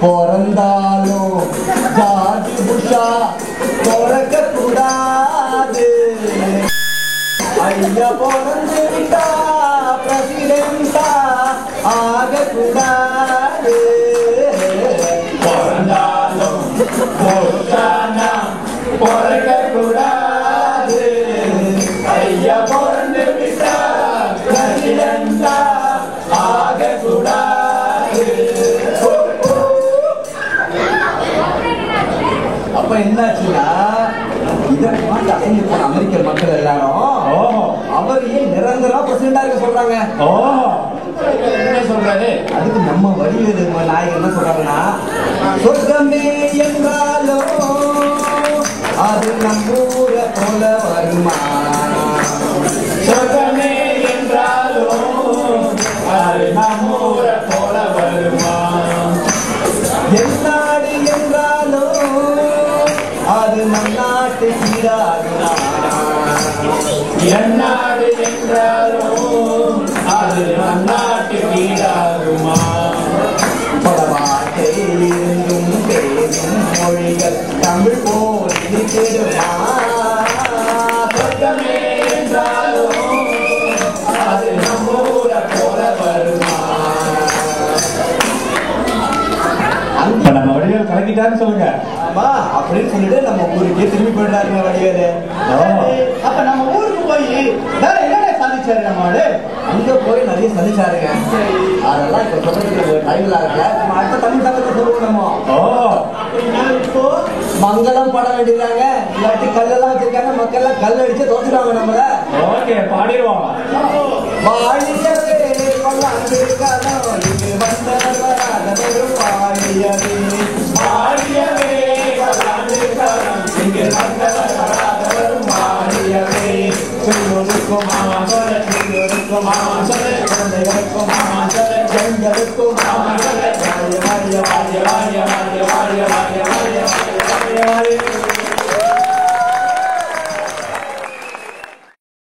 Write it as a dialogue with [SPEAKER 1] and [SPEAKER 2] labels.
[SPEAKER 1] பிறந்தாலும் ஜார்ஜ் புஷா பிறக்க கூடாது. ஐயா பிறந்து விட்டா பிரசிடென்டா ஆகக்கூடாது. பிறந்தாலும் புஷானா பிறக்க கூடாது. ஐயா பிறந்து விட்டா பிரசிடென்டா ஆகக்கூடாது. அப்ப என்னாச்சுன்னா இதை பார்த்து அசைஞ்சு போன அமெரிக்க மக்கள் எல்லாரும் அவர் ஏன் நிரந்தரமா பிரசிடண்டா இருக்க சொல்றாங்க. என்ன சொல்றாரு? அதுக்கு நம்ம வடிவேலு நாயகர் என்ன சொல்றாங்கன்னா, சொர்க்கமே என்றாலும் அது நம்மூர போல வருமா. சொர்க்கமே என்றாலும் அது நம்மூர போல வருமா. என்னாடு என்றாலும் அது நம் நாட்டு கீழாகுமா. என்னாடு என்றாலும் அது நம் நாட்டு கீழாகுமா. பலவாட்டை இருந்தும் பேரும் மொழிகள் தமிழ் போல் இருக்கிறமா. சொர்க்கமே என்றாலும் அது நம்மூர போல வருமா. நம்ம வடிவேல் கலக்கிட்டான்னு சொல்லுங்க. ஆமா அப்படின்னு சொல்லிட்டு நம்ம ஊருக்கே திரும்பி போயிடுறாருங்க வடிவேலு. அப்ப நம்ம ஊருக்கு போய் வேற என்னென்ன சாதிச்சாரு நம்ம ஆளு? அங்க போய் நிறைய சாதிச்சாருங்க. அதெல்லாம் இப்ப சொல்றதுக்கு டைம்ல இருக்கல. நம்ம அடுத்த தமிழ் தங்கத்தை சொல்லுவோம். நம்ம இப்போ மங்களம் பாட வேண்டியதாங்க. இல்லாட்டி கல்லெல்லாம் வச்சிருக்காங்க. மக்கள் எல்லாம் கல் அடிச்சு தோத்துருவாங்க நம்மள. ஓகே பாடிடுவாங்க. வாழியவே பல்லாண்டிருக்கானோ இங்கு வந்தவர் வராதவரும் வாழியவே. வாழியவே பல்லாண்டிருக்கானோ இங்கு வந்தவர் வராதவரும் வாழியவே. பெண்களுக்கும் மாமா சொல்ல, பெண்களுக்கும் மாமா சொல்ல, குழந்தைகளுக்கும் மாமா சொல்ல, பெண்களுக்கும் மாமா சொல்ல. வாழிய வாழிய வாழிய வாழிய வாழிய வாழிய வாழிய